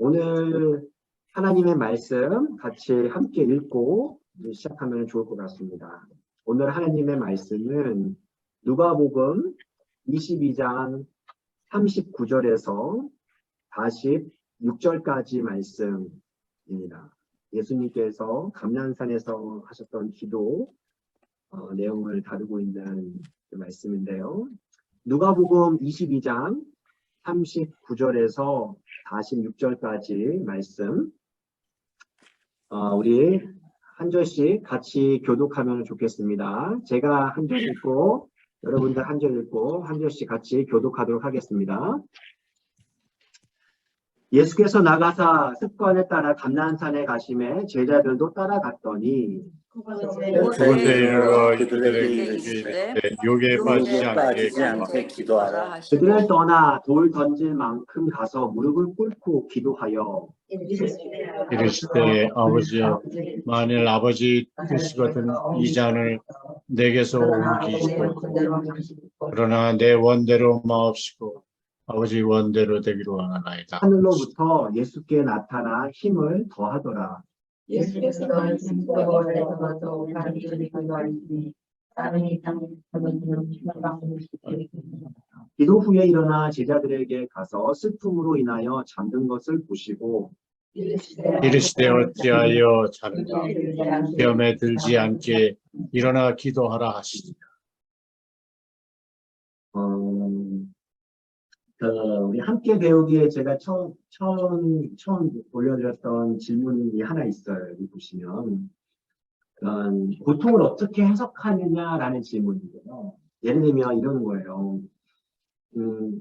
오늘 하나님의 말씀 같이 함께 읽고 시작하면 좋을 것 같습니다. 오늘 하나님의 말씀은 누가복음 22장 39절에서 46절까지 말씀입니다. 예수님께서 감난산에서 하셨던 기도 내용을 다루고 있는 말씀인데요. 누가복음 22장 39절에서 46절까지 말씀 우리 한 절씩 같이 교독하면 좋겠습니다. 제가 한 절 읽고 여러분들 한 절 읽고 한 절씩 같이 교독하도록 하겠습니다. 예수께서 나가사 습관에 따라 감난산에 가심에 제자들도 따라갔더니 그곳에 이르러 그들에게 이르시되 욕에 빠지지 않게 기도하라. 그들을 떠나 돌 던질 만큼 가서 무릎을 꿇고 기도하여 이르시되 아버지여, 만일 아버지 뜻이거든 이 잔을 내게서 옮기시고, 그러나 내 원대로 마옵시고 아버지 원대로 되기로 하나이다. 하늘로부터 예수께 나타나 힘을 더하더라. 예수께서 말씀으로 기도 후에 일어나 제자들에게 가서 슬픔으로 인하여 잠든 것을 보시고 이르시되 어찌하여 자는가, 시험에 들지 않게 일어나 기도하라 하시니라. 우리 함께 배우기에 제가 처음 올려드렸던 질문이 하나 있어요. 여기 보시면 고통을 어떻게 해석하느냐라는 질문인데요. 예를 들면 이러는 거예요.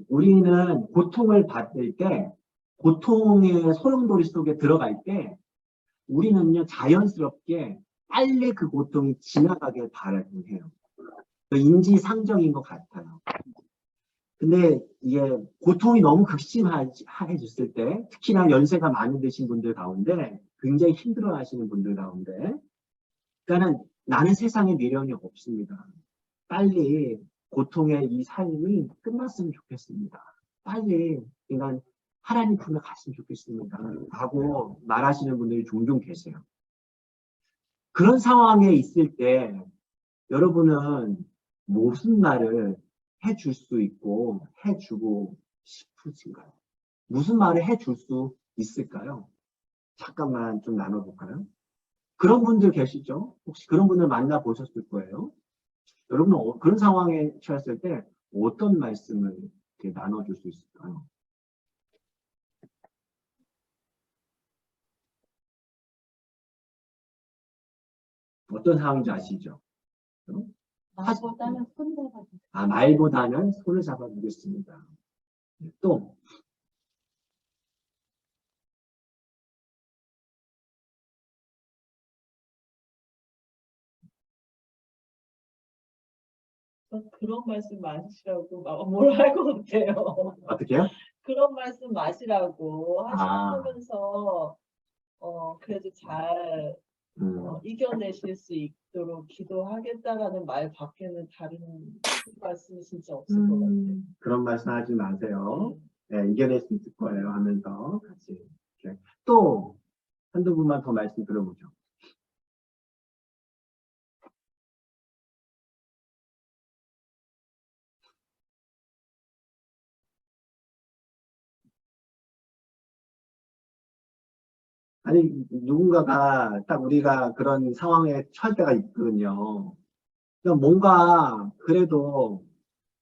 우리는 고통을 받을 때, 고통의 소용돌이 속에 들어갈 때 우리는요 자연스럽게 빨리 그 고통이 지나가길 바라긴 해요. 인지상정인 것 같아요. 근데 이게 고통이 너무 극심해졌을 때, 특히나 연세가 많이 드신 분들 가운데 굉장히 힘들어하시는 분들 가운데, 그러니까는 나는 세상에 미련이 없습니다. 빨리 고통의 이 삶이 끝났으면 좋겠습니다. 빨리 그러니까 하나님 품에 갔으면 좋겠습니다. 하고 말하시는 분들이 종종 계세요. 그런 상황에 있을 때 여러분은 무슨 말을 해줄 수 있고 해주고 싶으신가요? 무슨 말을 해줄 수 있을까요? 잠깐만 좀 나눠볼까요? 그런 분들 계시죠? 혹시 그런 분들 만나보셨을 거예요. 여러분은 그런 상황에 처했을 때 어떤 말씀을 이렇게 나눠줄 수 있을까요? 어떤 상황인지 아시죠? 말보다는 손을 잡아주세요. 말보다는 손을 잡아주겠습니다. 또 그런 말씀 마시라고 뭘 할 것 같아요. 어떻게요? 그런 말씀 마시라고 하시면서 그래도 잘 이겨내실 수 있도록 기도하겠다라는 말 밖에는 다른 말씀이 진짜 없을 것 같아요. 그런 말씀 하지 마세요. 네, 이겨낼 수 있을 거예요 하면서 같이 이렇게. 또 한두 분만 더 말씀 들어보죠. 아니 누군가가 딱 우리가 그런 상황에 처할 때가 있거든요. 그러니까 뭔가 그래도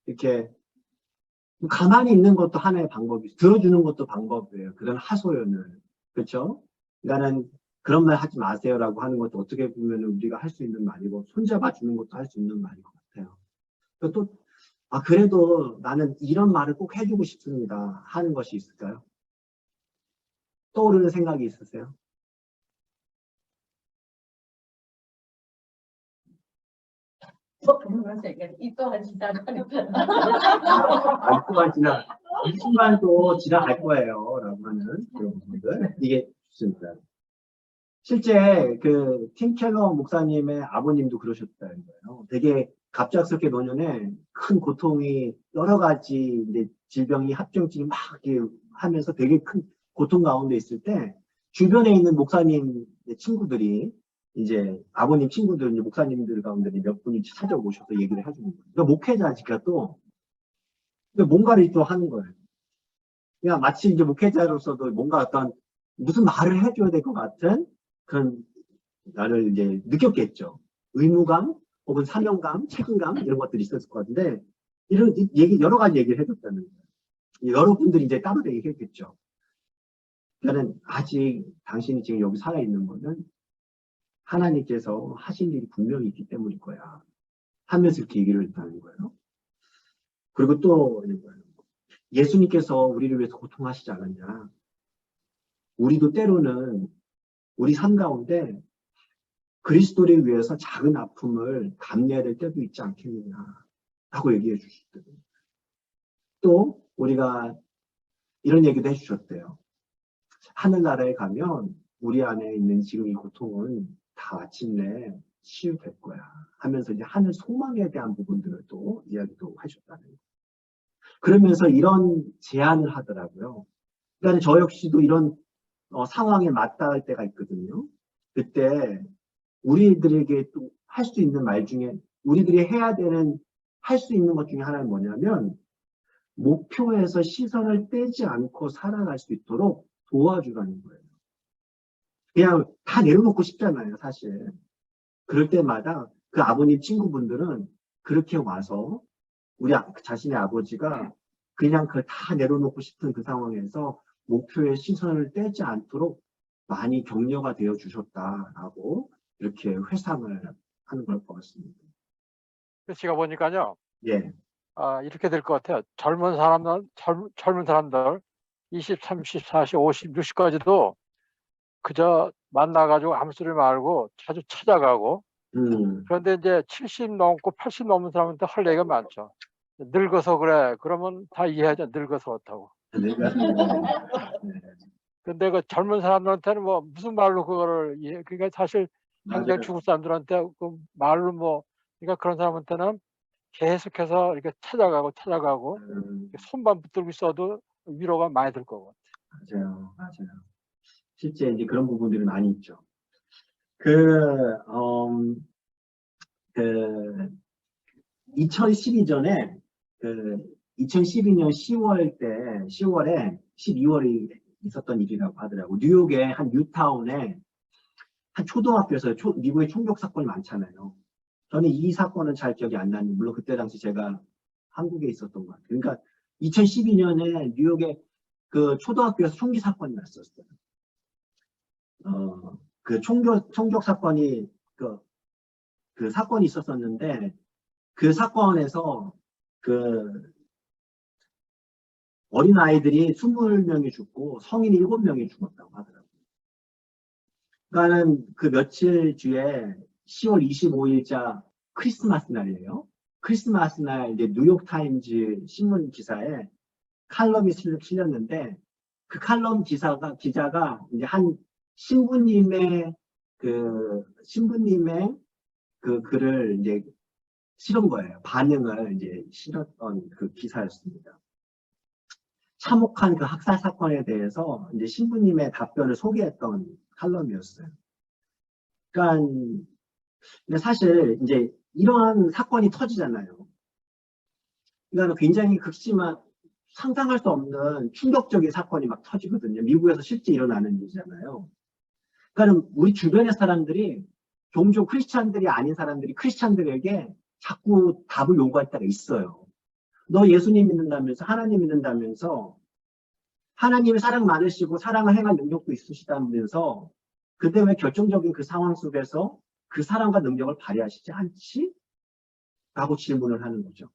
이렇게 가만히 있는 것도 하나의 방법이죠. 들어주는 것도 방법이에요. 그런 하소연을. 그렇죠? 그러니까는 그런 말 하지 마세요라고 하는 것도 어떻게 보면 우리가 할 수 있는 말이고, 손잡아 주는 것도 할 수 있는 말인 것 같아요. 또 그래도 나는 이런 말을 꼭 해주고 싶습니다 하는 것이 있을까요? 떠오르는 생각이 있으세요? 이 또한 지나가니까. 이 순간도 지나갈 거예요 라고 하는 그런 부분들, 이게 좋습니다. 실제 팀 켈러 목사님의 아버님도 그러셨다는 거예요. 되게 갑작스럽게 노년에 큰 고통이 여러 가지 이제 질병이 합병증이 막 이렇게 하면서 되게 큰 고통 가운데 있을 때 주변에 있는 목사님 친구들이 이제 아버님 친구들 이제 목사님들 가운데 몇 분이 찾아오셔서 얘기를 해주는 거예요. 그러니까 목회자니까 또 뭔가를 또 하는 거예요. 그냥 마치 이제 목회자로서도 뭔가 어떤 무슨 말을 해줘야 될 것 같은 그런 나를 이제 느꼈겠죠. 의무감 혹은 사명감, 책임감 이런 것들이 있었을 것 같은데 이런 얘기 여러 가지 얘기를 해줬다는 거예요. 여러분들이 이제 따로 얘기했겠죠. 그러니까 아직 당신이 지금 여기 살아있는 거는 하나님께서 하신 일이 분명히 있기 때문일 거야. 하면서 이렇게 얘기를 했다는 거예요. 그리고 또 이런 거예요. 예수님께서 우리를 위해서 고통하시지 않았냐. 우리도 때로는 우리 삶 가운데 그리스도를 위해서 작은 아픔을 감내해야 될 때도 있지 않겠느냐 라고 얘기해 주셨거든요. 또 우리가 이런 얘기도 해주셨대요. 하늘나라에 가면 우리 안에 있는 지금 이 고통은 다 마침내 치유될 거야 하면서 이제 하늘 소망에 대한 부분들을 또 이야기도 하셨다는 거예요. 그러면서 이런 제안을 하더라고요. 그러니까 저 역시도 이런 상황에 맞닿을 때가 있거든요. 그때 우리들에게 또 할 수 있는 말 중에 우리들이 해야 되는 할 수 있는 것 중에 하나는 뭐냐면 목표에서 시선을 떼지 않고 살아갈 수 있도록 도와주라는 거예요. 그냥 다 내려놓고 싶잖아요, 사실. 그럴 때마다 그 아버님 친구분들은 그렇게 와서 우리 자신의 아버지가 그냥 그걸 다 내려놓고 싶은 그 상황에서 목표에 시선을 떼지 않도록 많이 격려가 되어 주셨다라고 이렇게 회상을 하는 걸 것 같습니다. 제가 보니까요, 예. 이렇게 될 것 같아요. 젊은 사람들, 20, 30, 40, 50, 60까지도 그저 만나가지고 아무 소리 말고 자주 찾아가고, 그런데 이제 70 넘고 80 넘은 사람한테 할 얘기가 많죠. 늙어서 그래. 그러면 다 이해하죠. 늙어서 그렇다고. 근데 그 젊은 사람들한테는 뭐 무슨 말로 그거를 이해, 그러니까 사실 당장 죽을 사람들한테 그 말로 뭐, 그러니까 그런 사람한테는 계속해서 이렇게 찾아가고 손만 붙들고 있어도 위로가 많이 될 거고. 맞아요. 실제 이제 그런 부분들이 많이 있죠. 2012년에 2012년 10월에 12월에 있었던 일이라고 하더라고. 뉴욕의 한 뉴타운에 한 초등학교에서 미국의 총격 사건이 많잖아요. 저는 이 사건은 잘 기억이 안 나는데 물론 그때 당시 제가 한국에 있었던 것 같아요. 그러니까 2012년에 뉴욕의 그 초등학교에서 총기 사건이 났었어요. 그 총격 사건이 그 사건이 있었었는데 그 사건에서 그 어린아이들이 20명이 죽고 성인이 7명이 죽었다고 하더라고요. 그러니까는 그 며칠 뒤에 10월 25일자 크리스마스 날이에요. 크리스마스 날 이제 뉴욕타임즈 신문 기사에 칼럼이 실렸는데 그 칼럼 기자가 이제 한 신부님의 그 글을 이제 실은 거예요. 반응을 이제 실었던 그 기사였습니다. 참혹한 그 학살 사건에 대해서 이제 신부님의 답변을 소개했던 칼럼이었어요. 그러니까 근데 사실 이제 이러한 사건이 터지잖아요. 그러니까 굉장히 극심한 상상할 수 없는 충격적인 사건이 막 터지거든요. 미국에서 실제 일어나는 일이잖아요. 그러니까 우리 주변의 사람들이 종종 크리스찬들이 아닌 사람들이 크리스찬들에게 자꾸 답을 요구할 때가 있어요. 너 예수님 믿는다면서 하나님 믿는다면서 하나님이 사랑 많으시고 사랑을 행할 능력도 있으시다면서 근데 왜 결정적인 그 상황 속에서 그 사랑과 능력을 발휘하시지 않지? 라고 질문을 하는 거죠.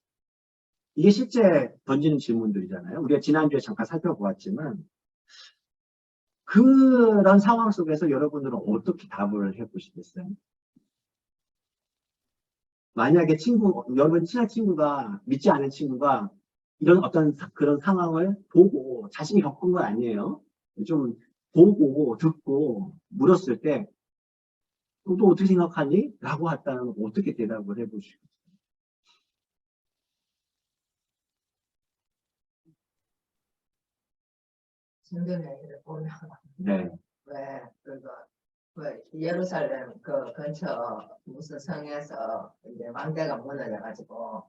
이게 실제 던지는 질문들이잖아요. 우리가 지난주에 잠깐 살펴보았지만 그런 상황 속에서 여러분들은 어떻게 답을 해보시겠어요? 만약에 여러분 친한 친구가, 믿지 않은 친구가 이런 어떤 그런 상황을 보고 자신이 겪은 건 아니에요. 좀 보고 듣고 물었을 때 너 어떻게 생각하니? 라고 했다면 어떻게 대답을 해보시겠어요? 성경에 보면 네. 왜 그거 왜 예루살렘 그 근처 무슨 성에서 이제 왕대가 무너져가지고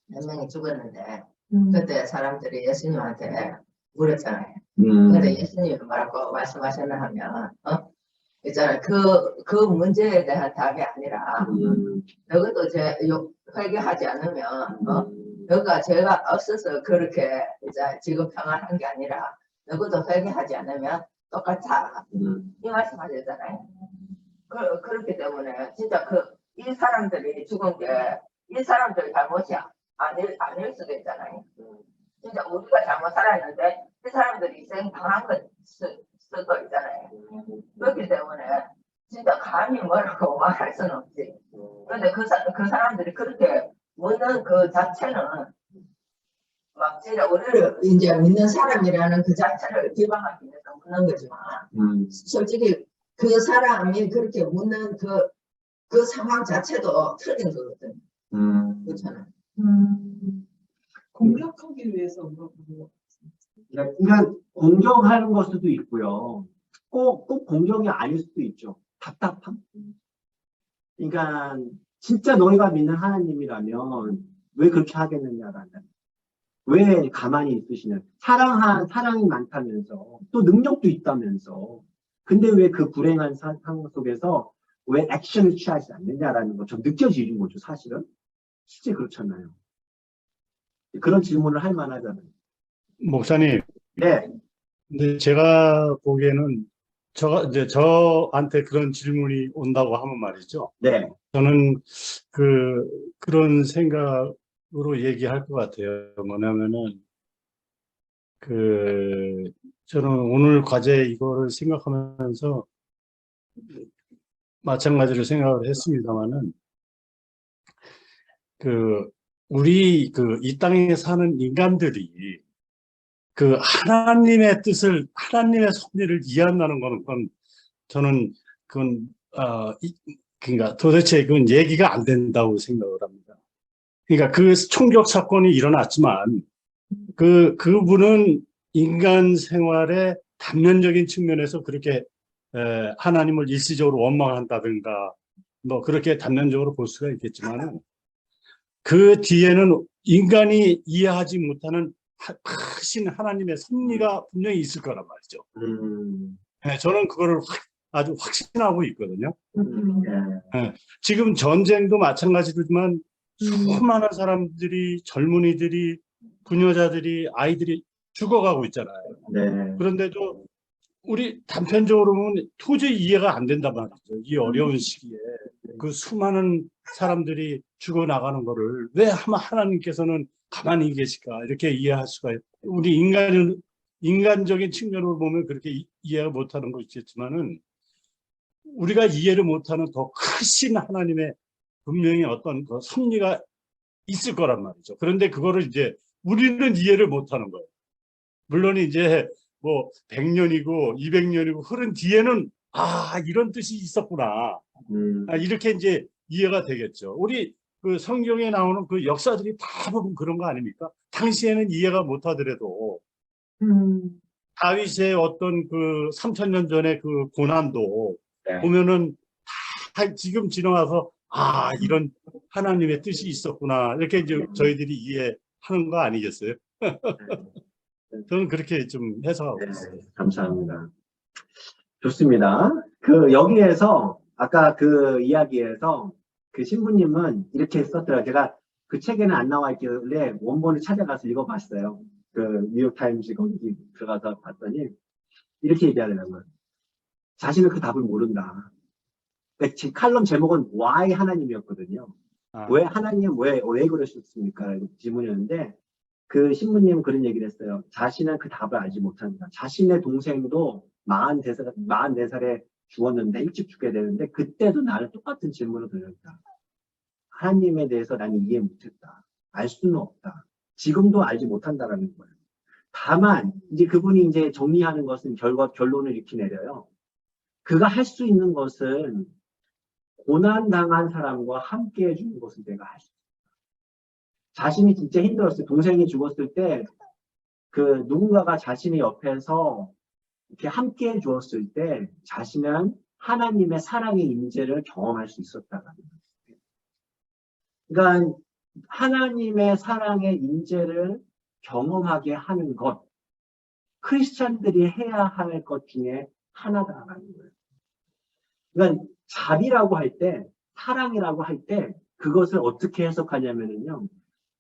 몇 명이 죽었는데 그때 사람들이 예수님한테 물었잖아요. 근데 예수님이 뭐라고 말씀하셨나 하면 있잖아요. 그 문제에 대한 답이 아니라 너희도 회개하지 않으면 너가 죄가 없어서 그렇게 이제 지금 평안한 게 아니라 너희도 회개하지 않으면 똑같아. 이 말씀하셨잖아요. 그렇기 때문에 진짜 이 사람들이 죽은 게 이 사람들 잘못이 아닐 수도 있잖아요. 진짜 우리가 잘못 살았는데 이 사람들이 희생 당한 수도 있잖아요. 그렇기 때문에 진짜 감히 뭐라고 말할 수는 없지. 그런데 그 사람들이 그렇게 묻는 그 자체는 막 진짜 우리를 이제 믿는 사람이라는 그 자체를 비방하기 위해서 묻는 거지만 솔직히 그 사람이 그렇게 묻는 그 상황 자체도 틀린 거거든. 그렇잖아요. 공격하기 위해서 물어보는 거. 그러니까 공격하는 걸 수도 있고요. 꼭 공격이 아닐 수도 있죠. 답답함. 그러니까 진짜 너희가 믿는 하나님이라면 왜 그렇게 하겠느냐라는. 왜 가만히 있으시냐. 사랑이 많다면서 또 능력도 있다면서. 근데 왜 그 불행한 상황 속에서 왜 액션을 취하지 않느냐라는 거 좀 느껴지는 거죠, 사실은. 실제 그렇잖아요. 그런 질문을 할 만하잖아요. 목사님, 네. 근데 제가 보기에는 저한테 그런 질문이 온다고 하면 말이죠. 네. 저는 그런 생각으로 얘기할 것 같아요. 뭐냐면은 저는 오늘 과제 이거를 생각하면서 마찬가지로 생각을 했습니다만은 우리 이 땅에 사는 인간들이 하나님의 뜻을, 하나님의 섭리를 이해한다는 거는 저는 그러니까 도대체 그건 얘기가 안 된다고 생각을 합니다. 그러니까 그 총격 사건이 일어났지만 그분은 인간 생활의 단면적인 측면에서 그렇게 하나님을 일시적으로 원망한다든가 뭐 그렇게 단면적으로 볼 수가 있겠지만 그 뒤에는 인간이 이해하지 못하는 크신 하나님의 섭리가 분명히 있을 거란 말이죠. 네, 저는 그거를 아주 확신하고 있거든요. 네, 지금 전쟁도 마찬가지지만 수많은 사람들이, 젊은이들이, 부녀자들이, 아이들이 죽어가고 있잖아요. 네. 그런데도 우리 단편적으로 보면 도저히 이해가 안 된단 말이죠. 이 어려운 시기에 그 수많은 사람들이 죽어나가는 거를 왜 하나님께서는 가만히 계실까 이렇게 이해할 수가 있어요. 우리 인간적인 측면으로 보면 그렇게 이해가 못하는 거 있겠지만은 우리가 이해를 못하는 더 크신 하나님의 분명히 어떤 그 섭리가 있을 거란 말이죠. 그런데 그거를 이제 우리는 이해를 못하는 거예요. 물론 이제 뭐 100년이고 200년이고 흐른 뒤에는 이런 뜻이 있었구나. 이렇게 이제 이해가 되겠죠. 우리 그 성경에 나오는 그 역사들이 다 보면 그런 거 아닙니까? 당시에는 이해가 못하더라도 다윗의 어떤 3000년 전의 그 고난도 네. 보면은 다 지금 지나와서 이런 하나님의 뜻이 있었구나. 이렇게 이제 저희들이 이해하는 거 아니겠어요? 저는 그렇게 좀 해석하고 있어요. 감사합니다. 좋습니다. 여기에서 아까 그 이야기에서 그 신부님은 이렇게 썼더라고요. 제가 그 책에는 안 나와 있길래 원본을 찾아가서 읽어봤어요. 그 뉴욕타임즈 거기 들어가서 봤더니 이렇게 얘기하더라고요. 자신은 그 답을 모른다. 칼럼 제목은 Why 하나님이었거든요. 왜 하나님 왜 그러셨습니까? 질문이었는데 그 신부님은 그런 얘기를 했어요. 자신은 그 답을 알지 못한다. 자신의 동생도 44살에 죽었는데 일찍 죽게 되는데 그때도 나는 똑같은 질문을 드렸다. 하나님에 대해서 나는 이해 못했다. 알 수는 없다. 지금도 알지 못한다라는 거예요. 다만 이제 그분이 이제 정리하는 것은 결론을 이렇게 내려요. 그가 할 수 있는 것은 고난당한 사람과 함께 해주는 것을 내가 할 수 있다. 자신이 진짜 힘들었어요. 동생이 죽었을 때 그 누군가가 자신의 옆에서 이렇게 함께 해 주었을 때 자신은 하나님의 사랑의 임재를 경험할 수 있었다는 거예요. 그러니까 하나님의 사랑의 임재를 경험하게 하는 것, 크리스찬들이 해야 할 것 중에 하나다라는 거예요. 그러니까 자비라고 할 때, 사랑이라고 할 때 그것을 어떻게 해석하냐면요,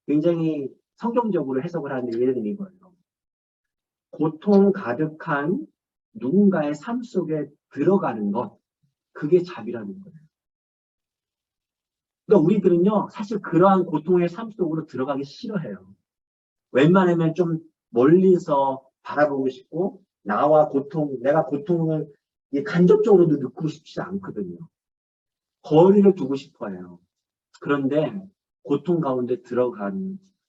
굉장히 성경적으로 해석을 하는데 예를 들면 이거예요. 고통 가득한 누군가의 삶 속에 들어가는 것, 그게 자비라는 거예요. 그러니까 우리들은요, 사실 그러한 고통의 삶 속으로 들어가기 싫어해요. 웬만하면 좀 멀리서 바라보고 싶고, 내가 고통을 간접적으로도 느끼고 싶지 않거든요. 거리를 두고 싶어요. 그런데 고통 가운데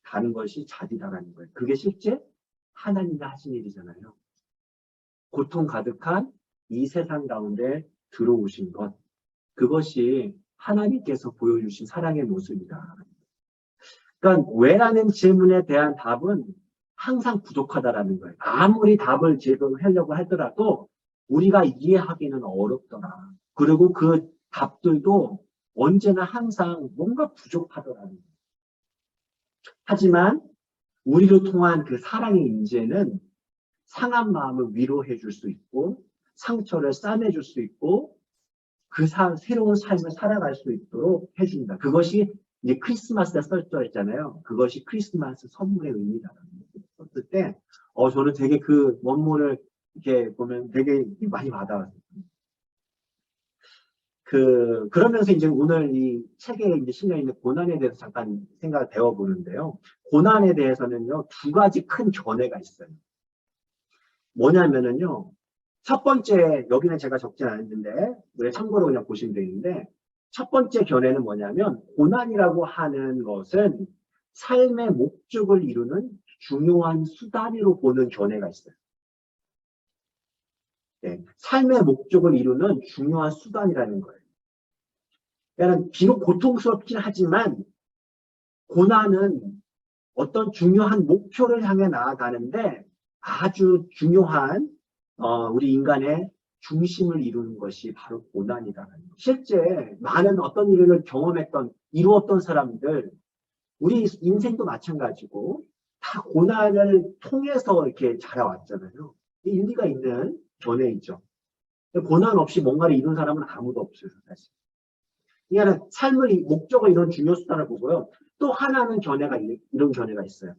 가는 것이 자비라는 거예요. 그게 실제 하나님이 하신 일이잖아요. 고통 가득한 이 세상 가운데 들어오신 것, 그것이 하나님께서 보여주신 사랑의 모습이다. 그러니까 왜라는 질문에 대한 답은 항상 부족하다라는 거예요. 아무리 답을 제공하려고 하더라도 우리가 이해하기는 어렵더라. 그리고 그 답들도 언제나 항상 뭔가 부족하더라는 거예요. 하지만 우리를 통한 그 사랑의 임재는 상한 마음을 위로해 줄 수 있고, 상처를 싸매줄 수 있고, 그 새로운 삶을 살아갈 수 있도록 해준다. 그것이 이제 크리스마스에 써져 있잖아요. 그것이 크리스마스 선물의 의미다라는 거 썼을 때, 저는 되게 그 원문을 이렇게 보면 되게 많이 와닿았어요. 그러면서 이제 오늘 이 책에 이제 실려 있는 고난에 대해서 잠깐 생각을 배워보는데요. 고난에 대해서는요, 두 가지 큰 견해가 있어요. 뭐냐면은요, 첫 번째, 여기는 제가 적진 않았는데, 왜 참고로 그냥 보시면 되는데, 첫 번째 견해는 뭐냐면, 고난이라고 하는 것은 삶의 목적을 이루는 중요한 수단으로 보는 견해가 있어요. 네, 삶의 목적을 이루는 중요한 수단이라는 거예요. 그러니까 비록 고통스럽긴 하지만, 고난은 어떤 중요한 목표를 향해 나아가는데 아주 중요한 우리 인간의 중심을 이루는 것이 바로 고난이다. 실제 많은 어떤 일을 이루었던 사람들, 우리 인생도 마찬가지고 다 고난을 통해서 이렇게 자라왔잖아요. 일리가 있는 견해이죠. 고난 없이 뭔가를 이룬 사람은 아무도 없어요, 사실. 그러니까 삶의 목적을 이룬 중요 수단을 보고요. 또 하나는 이런 견해가 있어요.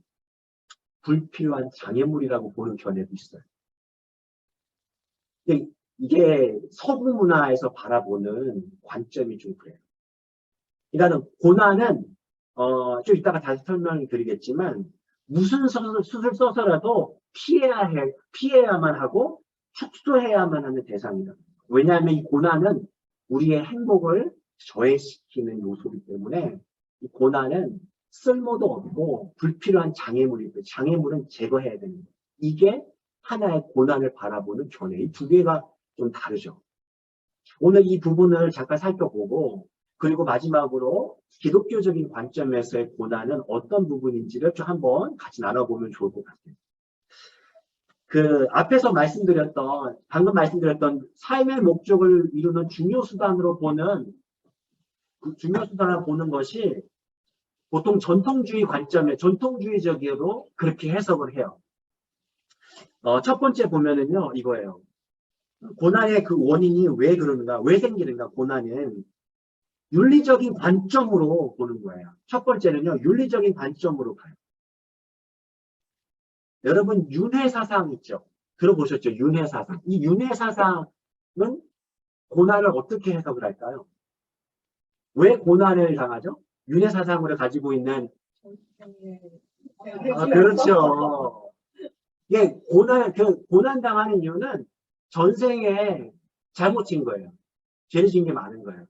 불필요한 장애물이라고 보는 견해도 있어요. 이게 서구 문화에서 바라보는 관점이 좀 그래요. 그러니까 고난은 좀 이따가 다시 설명을 드리겠지만 무슨 수술 써서라도 피해야만 하고 축소해야만 하는 대상이다. 왜냐하면 이 고난은 우리의 행복을 저해시키는 요소이기 때문에 이 고난은 쓸모도 없고 불필요한 장애물이고, 장애물은 제거해야 됩니다. 이게 하나의 고난을 바라보는 견해. 이 두 개가 좀 다르죠. 오늘 이 부분을 잠깐 살펴보고, 그리고 마지막으로 기독교적인 관점에서의 고난은 어떤 부분인지를 좀 한번 같이 나눠보면 좋을 것 같아요. 앞에서 방금 말씀드렸던 삶의 목적을 이루는 중요 수단으로 보는 것이 보통 전통주의적으로 그렇게 해석을 해요. 첫 번째 보면은요, 이거예요. 고난의 그 원인이 왜 생기는가, 고난은 윤리적인 관점으로 보는 거예요. 첫 번째는요, 윤리적인 관점으로 봐요. 여러분, 윤회사상 있죠? 들어보셨죠? 윤회사상. 이 윤회사상은 고난을 어떻게 해석을 할까요? 왜 고난을 당하죠? 윤회사상을 가지고 있는, 그렇죠. 이게 고난 당하는 이유는 전생에 잘못 진 거예요. 죄를 진 게 많은 거예요.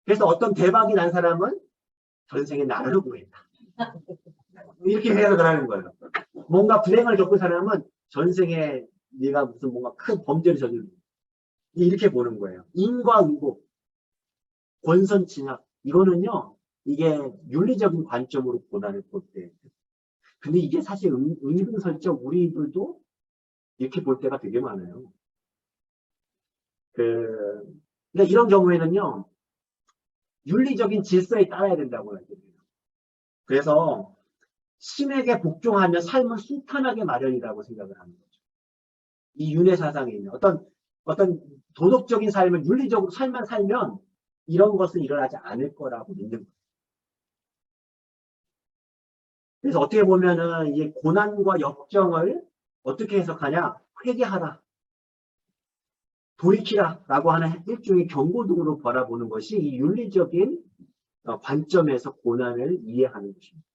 그래서 어떤 대박이 난 사람은 전생에 나를 구했다. 이렇게 해석을 하는 거예요. 뭔가 불행을 겪은 사람은 전생에 네가 무슨 뭔가 큰 범죄를 저지른, 이렇게 보는 거예요. 인과응보, 권선징악, 이거는요, 이게 윤리적인 관점으로 고난을 볼 때. 근데 이게 사실 은근슬쩍 우리들도 이렇게 볼 때가 되게 많아요. 그러니까 이런 경우에는요, 윤리적인 질서에 따라야 된다고 하거든요. 그래서 신에게 복종하면 삶은 순탄하게 마련이라고 생각을 하는 거죠. 이 윤회 사상에 있는 어떤 도덕적인 삶을 윤리적으로 삶만 살면 이런 것은 일어나지 않을 거라고 믿는 거예요. 그래서 어떻게 보면은 이 고난과 역정을 어떻게 해석하냐? 회개하라, 돌이키라 라고 하는 일종의 경고등으로 바라보는 것이 이 윤리적인 관점에서 고난을 이해하는 것입니다.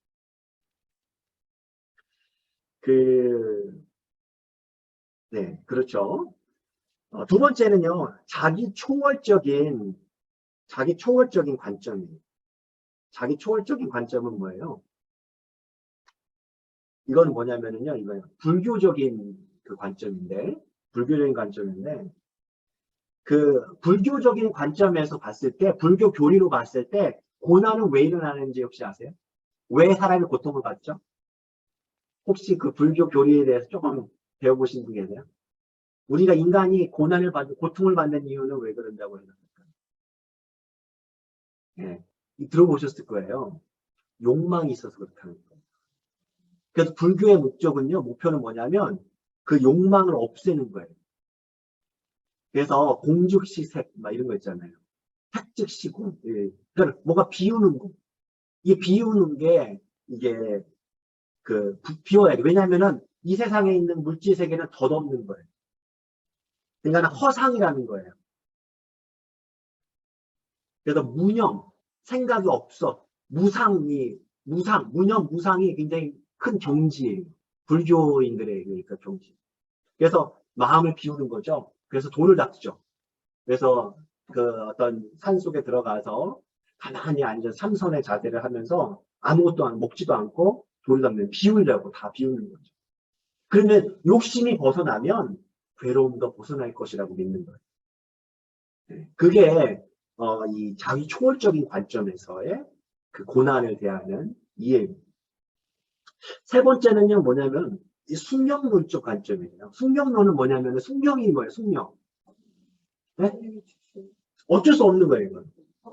네, 그렇죠. 두 번째는요, 자기 초월적인 관점이에요. 자기 초월적인 관점은 뭐예요? 이건 뭐냐면은요, 이거요. 불교적인 관점인데, 그 불교적인 관점에서 봤을 때, 불교 교리로 봤을 때, 고난은 왜 일어나는지 혹시 아세요? 왜 사람이 고통을 받죠? 혹시 그 불교 교리에 대해서 조금 배워보신 분 계세요? 우리가 인간이 고통을 받는 이유는 왜 그런다고 생각할까요? 예, 들어보셨을 거예요. 욕망이 있어서 그렇다는 거예요. 그래서 불교의 목표는 뭐냐면 그 욕망을 없애는 거예요. 그래서 공즉시색 막 이런 거 있잖아요. 색즉시공. 예. 그러니까 뭔가 비우는 거. 이 비우는 게 이게 비워야 돼. 왜냐하면은 이 세상에 있는 물질 세계는 덧없는 거예요. 그러니까 허상이라는 거예요. 그래서 무념, 생각이 없어. 무념, 무상이 굉장히 큰 경지예요. 불교인들의 그러니까 경지. 그래서 마음을 비우는 거죠. 그래서 돌을 닦죠. 그래서 어떤 산 속에 들어가서 가만히 앉아 삼선의 자세를 하면서 아무것도 먹지도 않고 돌을 닦는, 비우려고 다 비우는 거죠. 그러면 욕심이 벗어나면 괴로움도 벗어날 것이라고 믿는 거예요. 그게 이 자기 초월적인 관점에서의 그 고난을 대하는 이해입니다. 세 번째는요, 뭐냐면 이 숙명론적 관점이에요. 숙명론은 뭐냐면 숙명이 뭐예요? 숙명. 네? 어쩔 수 없는 거예요, 이건.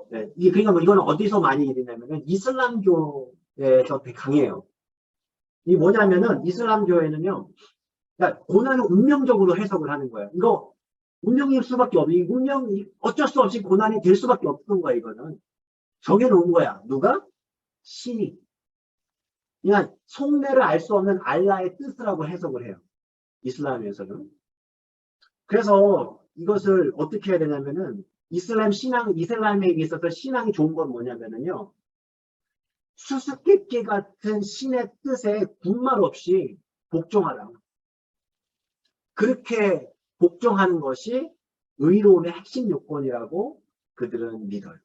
네. 그러니까 이건 어디서 많이 일어나면은 이슬람교에서 되게 강해요. 이 뭐냐면은 이슬람교에는요, 그러니까 고난을 운명적으로 해석을 하는 거예요. 이거 운명일 수밖에 없는, 운명이 어쩔 수 없이 고난이 될 수밖에 없는 거야, 이거는. 정해놓은 거야. 누가? 신이. 그냥 속내를 알 수 없는 알라의 뜻이라고 해석을 해요. 이슬람에서는. 그래서 이것을 어떻게 해야 되냐면은 이슬람에 있어서 신앙이 좋은 건 뭐냐면은요. 수수께끼 같은 신의 뜻에 군말 없이 복종하라. 그렇게 복종하는 것이 의로움의 핵심 요건이라고 그들은 믿어요.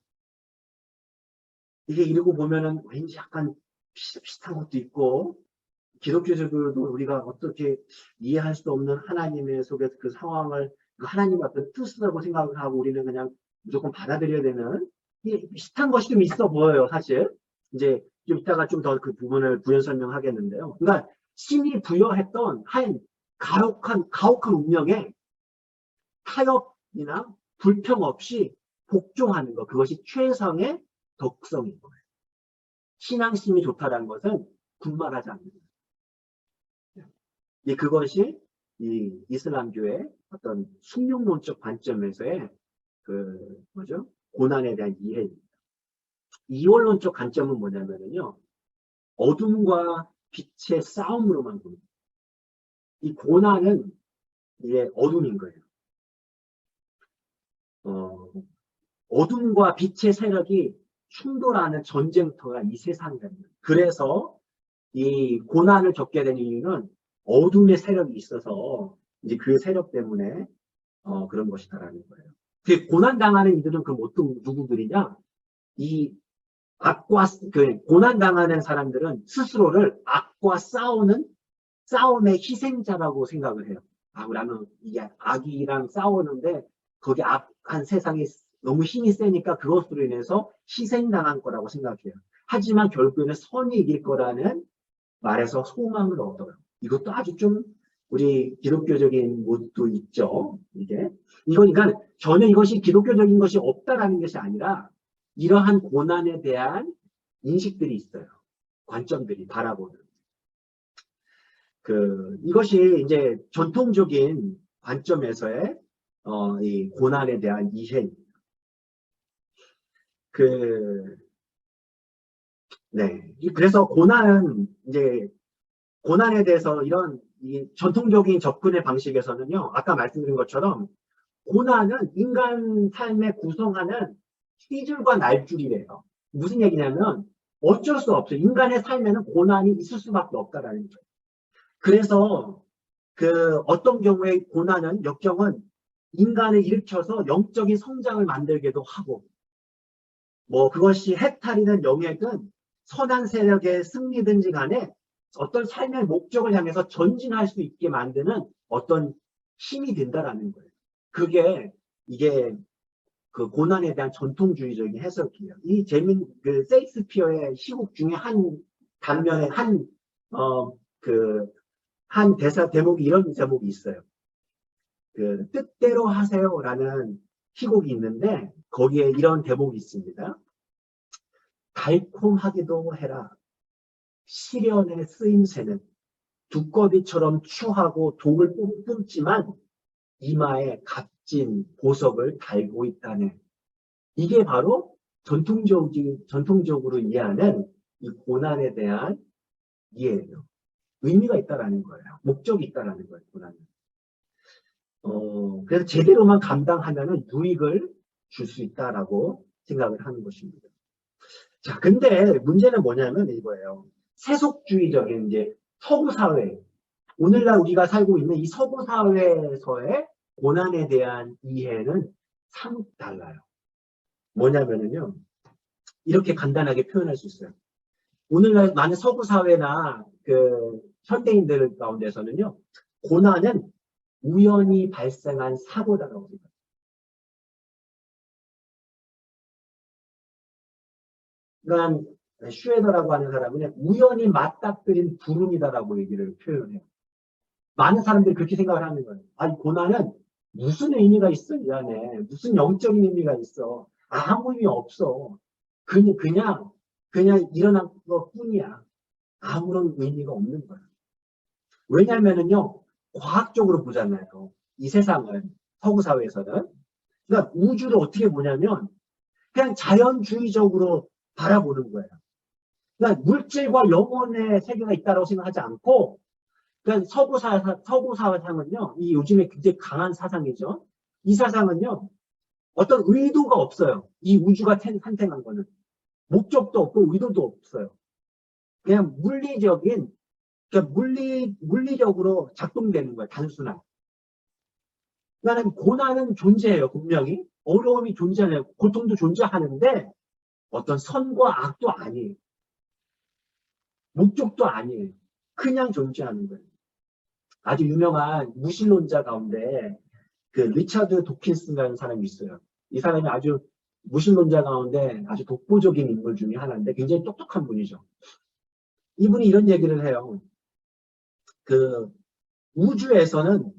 이게 이러고 보면은 왠지 약간 비슷한 것도 있고, 기독교적으로도 우리가 어떻게 이해할 수 없는 하나님의 속에서 그 상황을 하나님의 어떤 뜻이라고 생각을 하고 우리는 그냥 무조건 받아들여야 되는 비슷한 것이 좀 있어 보여요, 사실. 이제 좀 이따가 좀 더 그 부분을 부연 설명하겠는데요. 그러니까 신이 부여했던 한 가혹한 운명에 타협이나 불평 없이 복종하는 것, 그것이 최상의 덕성인 거예요. 신앙심이 좋다는 것은 군말하지 않는 거예요. 그것이 이 이슬람교의 어떤 숙명론적 관점에서의 고난에 대한 이해입니다. 이원론적 관점은 뭐냐면요, 어둠과 빛의 싸움으로만 보는 거예요. 이 고난은 이게 어둠인 거예요. 어둠과 빛의 세력이 충돌하는 전쟁터가 이 세상입니다. 그래서 이 고난을 겪게 된 이유는 어둠의 세력이 있어서 이제 그 세력 때문에 그런 것이다라는 거예요. 그 고난 당하는 이들은 그럼 어떤 누구들이냐? 이 고난 당하는 사람들은 스스로를 악과 싸움의 희생자라고 생각을 해요. 나는 이게 악이랑 싸우는데 거기 악한 세상이 너무 힘이 세니까 그것으로 인해서 희생당한 거라고 생각해요. 하지만 결국에는 선이 이길 거라는 말해서 소망을 얻어요. 이것도 아주 좀 우리 기독교적인 모습도 있죠. 그러니까 전혀 이것이 기독교적인 것이 없다라는 것이 아니라 이러한 고난에 대한 인식들이 있어요. 관점들이 바라보는. 이것이 이제 전통적인 관점에서의 이 고난에 대한 이해입니다. 네. 그래서 고난에 대해서 이런 이 전통적인 접근의 방식에서는요, 아까 말씀드린 것처럼 고난은 인간 삶의 구성하는 시줄과 날줄이래요. 무슨 얘기냐면 어쩔 수 없어요. 인간의 삶에는 고난이 있을 수밖에 없다라는 거예요. 그래서 어떤 경우에 고난은 역경은 인간을 일으켜서 영적인 성장을 만들기도 하고, 그것이 해탈이든 영예든 선한 세력의 승리든지 간에 어떤 삶의 목적을 향해서 전진할 수 있게 만드는 어떤 힘이 된다라는 거예요. 이게 고난에 대한 전통주의적인 해석이에요. 셰익스피어의 시국 중에 한 단면에 한 대목이 이런 제목이 있어요. 뜻대로 하세요라는 희곡이 있는데 거기에 이런 대목이 있습니다. 달콤하기도 해라. 시련의 쓰임새는 두꺼비처럼 추하고 독을 뿜지만 이마에 값진 보석을 달고 있다네. 이게 바로 전통적으로 이해하는 이 고난에 대한 이해예요. 의미가 있다라는 거예요. 목적이 있다라는 거예요. 고난은. 그래서 제대로만 감당하면은 유익을 줄 수 있다라고 생각을 하는 것입니다. 자, 근데 문제는 뭐냐면 이거예요. 세속주의적인 이제 서구 사회, 오늘날 우리가 살고 있는 이 서구 사회에서의 고난에 대한 이해는 참 달라요. 뭐냐면은요, 이렇게 간단하게 표현할 수 있어요. 오늘날 많은 서구 사회나 현대인들 가운데서는요, 고난은 우연히 발생한 사고다라고 생각해요. 그러니까 슈에더라고 하는 사람은 우연히 맞닥뜨린 구름이다라고 얘기를 표현해요. 많은 사람들이 그렇게 생각을 하는 거예요. 아니, 고난은 무슨 의미가 있어, 이 안에. 무슨 영적인 의미가 있어. 아무 의미 없어. 그냥 일어난 것 뿐이야. 아무런 의미가 없는 거야. 왜냐면은요, 과학적으로 보잖아요. 이 세상을, 서구 사회에서는. 그러니까 우주를 어떻게 보냐면, 그냥 자연주의적으로 바라보는 거예요. 그러니까 물질과 영혼의 세계가 있다고 생각하지 않고, 그러니까 서구 사상은요, 이 요즘에 굉장히 강한 사상이죠. 이 사상은요, 어떤 의도가 없어요. 이 우주가 탄생한 거는. 목적도 없고 의도도 없어요. 그냥 물리적으로 작동되는 거예요. 단순한. 그러니까 고난은 존재해요. 분명히. 어려움이 존재해요. 고통도 존재하는데 어떤 선과 악도 아니에요. 목적도 아니에요. 그냥 존재하는 거예요. 아주 유명한 무신론자 가운데 리차드 도킨스라는 사람이 있어요. 이 사람이 아주 무신론자 가운데 아주 독보적인 인물 중에 하나인데 굉장히 똑똑한 분이죠. 이분이 이런 얘기를 해요. 우주에서는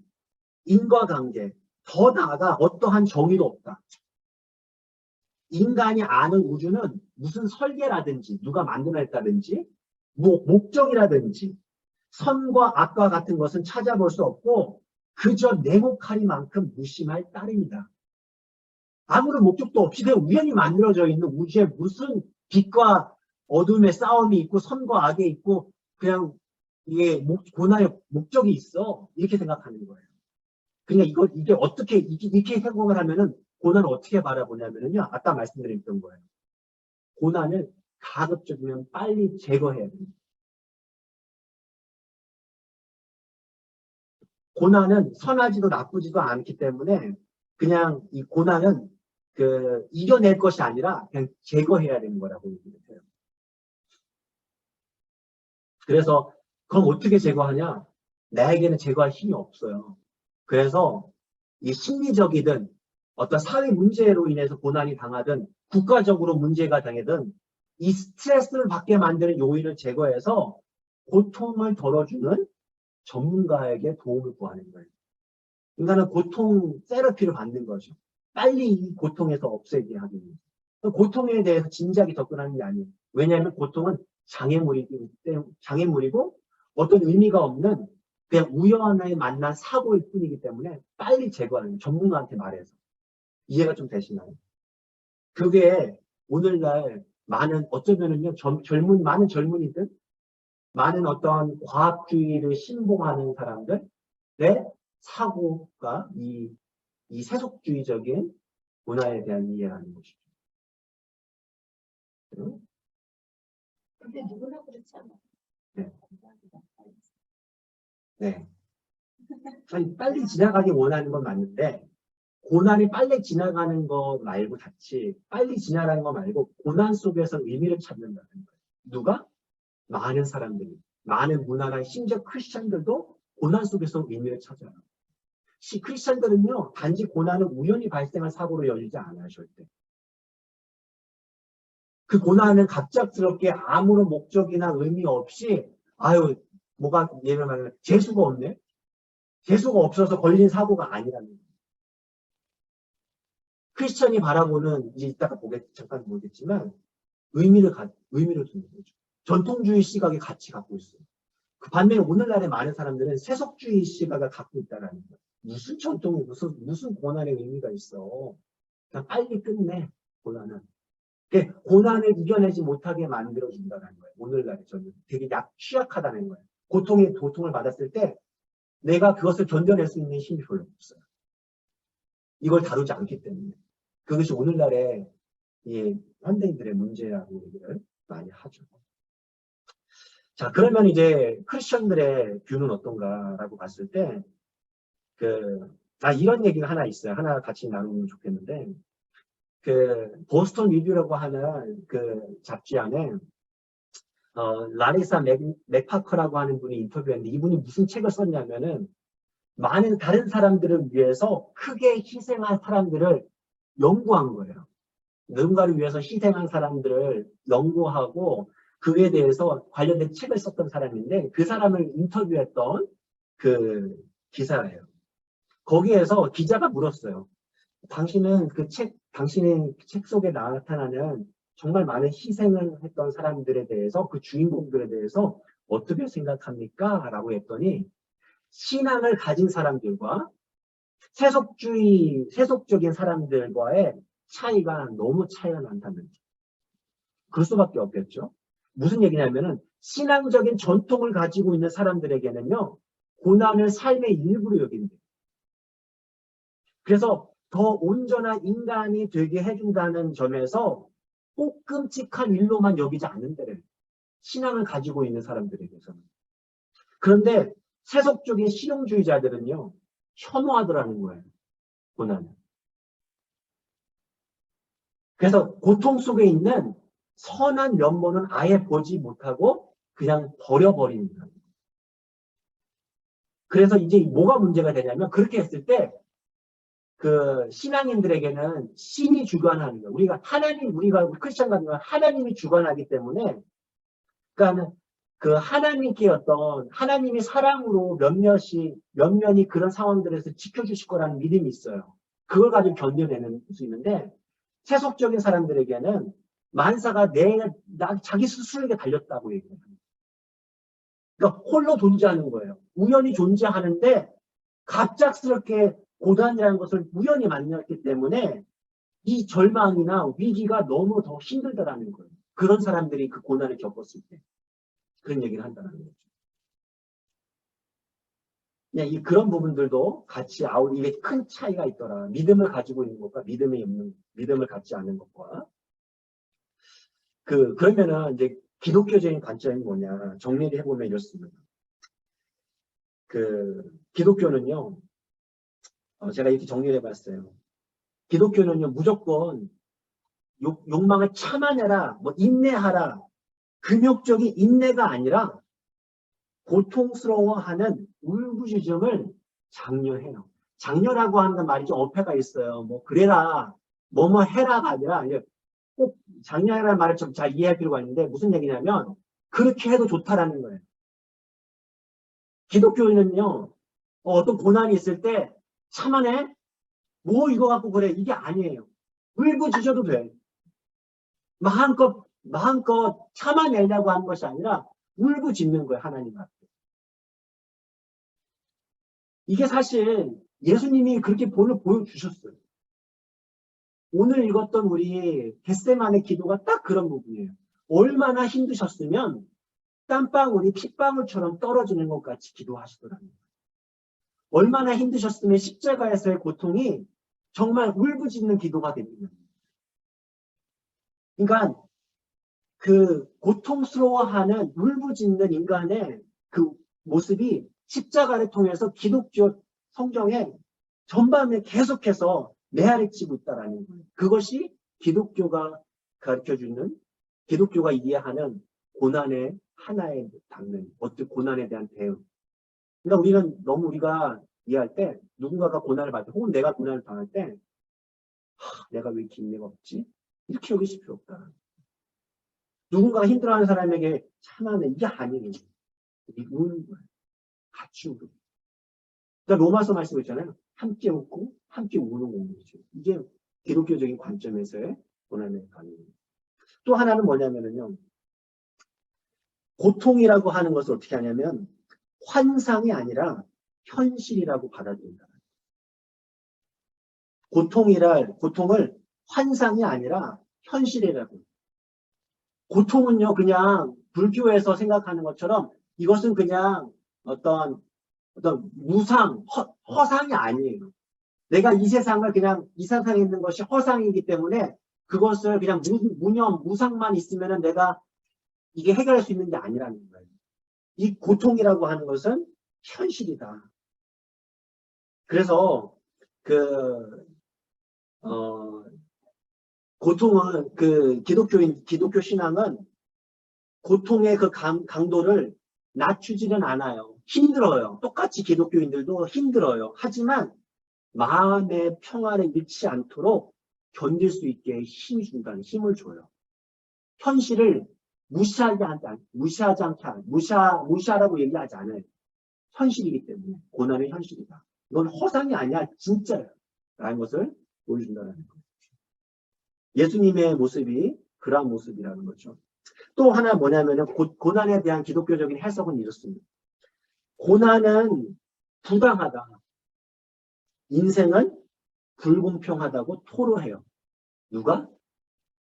인과관계, 더 나아가 어떠한 정의도 없다. 인간이 아는 우주는 무슨 설계라든지 누가 만들어냈다든지 목적이라든지 선과 악과 같은 것은 찾아볼 수 없고 그저 냉혹하리만큼 무심할 따름이다. 아무런 목적도 없이 그냥 우연히 만들어져 있는 우주에 무슨 빛과 어둠의 싸움이 있고 선과 악이 있고 그냥 이게 고난의 목적이 있어. 이렇게 생각하는 거예요. 그러니까 이게 어떻게 이렇게 생각을 하면은 고난을 어떻게 바라보냐면요. 아까 말씀드렸던 거예요. 고난을 가급적이면 빨리 제거해야 됩니다. 고난은 선하지도 나쁘지도 않기 때문에 그냥 이 고난은 이겨낼 것이 아니라 그냥 제거해야 되는 거라고 얘기를 해요. 그래서 그럼 어떻게 제거하냐? 나에게는 제거할 힘이 없어요. 그래서 이 심리적이든 어떤 사회 문제로 인해서 고난이 당하든 국가적으로 문제가 당하든 이 스트레스를 받게 만드는 요인을 제거해서 고통을 덜어주는 전문가에게 도움을 구하는 거예요. 인간은 고통 세라피를 받는 거죠. 빨리 이 고통에서 없애게 하기 위해서. 고통에 대해서 진지하게 접근하는 게 아니에요. 왜냐하면 고통은 장애물이고 어떤 의미가 없는 그냥 우연하게 만난 사고일 뿐이기 때문에 빨리 제거하는 거예요. 전문가한테 말해서. 이해가 좀 되시나요? 그게 오늘날 많은 어쩌면은요 많은 젊은이들, 많은 어떤 과학주의를 신봉하는 사람들의 사고가 이 세속주의적인 문화에 대한 이해라는 것이죠. 근데 누구나 그렇지 않아. 네. 네. 아니, 빨리 지나가기 원하는 건 맞는데 고난이 빨리 지나가는 거 말고 같이 빨리 지나가는 거 말고 고난 속에서 의미를 찾는다는 거예요. 누가? 많은 사람들이, 많은 문화나 심지어 크리스천들도 고난 속에서 의미를 찾아요. 크리스천들은요 단지 고난은 우연히 발생한 사고로 열리지 않아요. 절대. 그 고난은 갑작스럽게 아무런 목적이나 의미 없이 뭐가 예를 들면 재수가 없네? 재수가 없어서 걸린 사고가 아니라는 거예요. 크리스천이 바라보는 이제 이따가 잠깐 보겠지만 의미를 두는 거죠. 전통주의 시각의 가치 갖고 있어요. 그 반면에 오늘날의 많은 사람들은 세속주의 시각을 갖고 있다는 거예요. 무슨 전통이 무슨 고난의 의미가 있어. 그냥 빨리 끝내 고난은. 고난을 이겨내지 못하게 만들어준다는 거예요. 오늘날의 저는 되게 취약하다는 거예요. 고통을 받았을 때 내가 그것을 견뎌낼 수 있는 힘이 별로 없어요. 이걸 다루지 않기 때문에. 그것이 오늘날의 이 현대인들의 문제라고 얘기를 많이 하죠. 자, 그러면 이제 크리스천들의 뷰는 어떤가라고 봤을 때, 이런 얘기가 하나 있어요. 하나 같이 나누면 좋겠는데, 보스턴 리뷰라고 하는 그 잡지 안에, 라리사 맥파커라고 하는 분이 인터뷰했는데, 이분이 무슨 책을 썼냐면은, 많은 다른 사람들을 위해서 크게 희생한 사람들을 연구한 거예요. 누군가를 위해서 희생한 사람들을 연구하고 그에 대해서 관련된 책을 썼던 사람인데 그 사람을 인터뷰했던 그 기사예요. 거기에서 기자가 물었어요. 당신의 책 속에 나타나는 정말 많은 희생을 했던 사람들에 대해서 그 주인공들에 대해서 어떻게 생각합니까? 라고 했더니 신앙을 가진 사람들과 세속적인 사람들과의 차이가 너무 차이가 많다는 거죠. 그럴 수밖에 없겠죠. 무슨 얘기냐면은 신앙적인 전통을 가지고 있는 사람들에게는요, 고난을 삶의 일부로 여긴대요. 그래서 더 온전한 인간이 되게 해준다는 점에서 꼭 끔찍한 일로만 여기지 않는데요. 신앙을 가지고 있는 사람들에게서는. 그런데 세속적인 실용주의자들은요, 혐오하더라는 거예요. 고난을. 그래서 고통 속에 있는 선한 면모는 아예 보지 못하고 그냥 버려버리는 거예요. 그래서 이제 뭐가 문제가 되냐면 그렇게 했을 때 그 신앙인들에게는 신이 주관하는 거예요. 우리가 크리스천 같은 건 하나님이 주관하기 때문에 그러니까 그 하나님께 하나님이 사랑으로 몇몇이 그런 상황들에서 지켜주실 거라는 믿음이 있어요. 그걸 가지고 견뎌내는 수 있는데 세속적인 사람들에게는 만사가 자기 스스로에게 달렸다고 얘기해요. 그러니까 홀로 존재하는 거예요. 우연히 존재하는데 갑작스럽게 고난이라는 것을 우연히 만났기 때문에 이 절망이나 위기가 너무 더 힘들다라는 거예요. 그런 사람들이 그 고난을 겪었을 때 그런 얘기를 한다는 거죠. 그런 부분들도 같이 이게 큰 차이가 있더라. 믿음을 가지고 있는 것과 믿음을 갖지 않는 것과 그러면은 이제 기독교적인 관점이 뭐냐 정리를 해보면 이렇습니다. 기독교는요, 제가 이렇게 정리를 해봤어요. 기독교는요 무조건 욕망을 참아내라, 인내하라, 금욕적인 인내가 아니라 고통스러워하는 울부짖음을 장려해요. 장려라고 하는 말이 좀 어폐가 있어요. 그래라, 해라가 아니라 꼭 장려해라는 말을 좀 잘 이해할 필요가 있는데 무슨 얘기냐면 그렇게 해도 좋다라는 거예요. 기독교인은요, 어떤 고난이 있을 때 참아내? 뭐 이거 갖고 그래? 이게 아니에요. 울부짖어도 돼. 마음껏 참아내려고 하는 것이 아니라 울부짖는 거예요, 하나님 앞에. 이게 사실 예수님이 그렇게 본을 보여주셨어요. 오늘 읽었던 우리 겟세마네 기도가 딱 그런 부분이에요. 얼마나 힘드셨으면 땀방울이 핏방울처럼 떨어지는 것 같이 기도하시더라고요. 얼마나 힘드셨으면 십자가에서의 고통이 정말 울부짖는 기도가 됩니다. 그러니까 그 고통스러워하는 울부짖는 인간의 그 모습이 십자가를 통해서 기독교 성경에 전반에 계속해서 메아리치고 있다라는 거예요. 그것이 기독교가 가르쳐주는, 기독교가 이해하는 고난의 하나의 단면, 어떤 고난에 대한 대응. 그러니까 우리는 너무 우리가 이해할 때 누군가가 고난을 받을 때 혹은 내가 고난을 당할 때 내가 왜 이렇게 인내가 없지? 이렇게 여기실 필요 없다. 누군가가 힘들어하는 사람에게 참아내. 이게 아니에요. 이게 우는 거예요. 같이 울고. 그러니까 로마서 말씀 있잖아요. 함께 웃고 함께 우는 공동체. 이게 기독교적인 관점에서의 고난의 반응입니다. 또 하나는 뭐냐면요. 고통이라고 하는 것을 어떻게 하냐면 환상이 아니라 현실이라고 받아들인다. 고통을 환상이 아니라 현실이라고. 고통은요, 그냥 불교에서 생각하는 것처럼 이것은 그냥 어떤 무상, 허상이 아니에요. 내가 이 세상을 그냥 이 세상에 있는 것이 허상이기 때문에 그것을 그냥 무념, 무상만 있으면 내가 이게 해결할 수 있는 게 아니라는 거예요. 이 고통이라고 하는 것은 현실이다. 그래서 고통은 기독교 신앙은 고통의 그 강도를 낮추지는 않아요. 힘들어요. 똑같이 기독교인들도 힘들어요. 하지만 마음의 평안에 잃지 않도록 견딜 수 있게 힘이 준다는 힘을 줘요. 현실을 무시하라고 얘기하지 않아요. 현실이기 때문에 고난은 현실이다. 이건 허상이 아니야, 진짜야. 라는 것을 보여준다는 거예요. 예수님의 모습이 그러한 모습이라는 거죠. 또 하나 뭐냐면은 고난에 대한 기독교적인 해석은 이렇습니다. 고난은 부당하다. 인생은 불공평하다고 토로해요. 누가?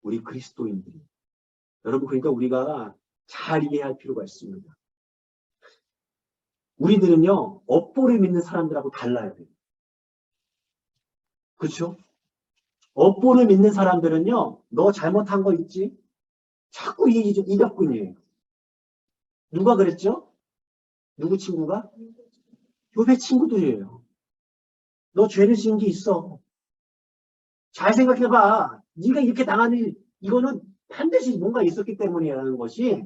우리 그리스도인들이. 여러분, 그러니까 우리가 잘 이해할 필요가 있습니다. 우리들은요, 업보를 믿는 사람들하고 달라야 돼요. 그렇죠? 업보를 믿는 사람들은요, 너 잘못한 거 있지? 자꾸 이적군이에요. 누가 그랬죠? 누구 친구가? 욥의 친구들이에요. 너 죄를 지은 게 있어. 잘 생각해봐. 네가 이렇게 당하는 이거는 반드시 뭔가 있었기 때문이라는 것이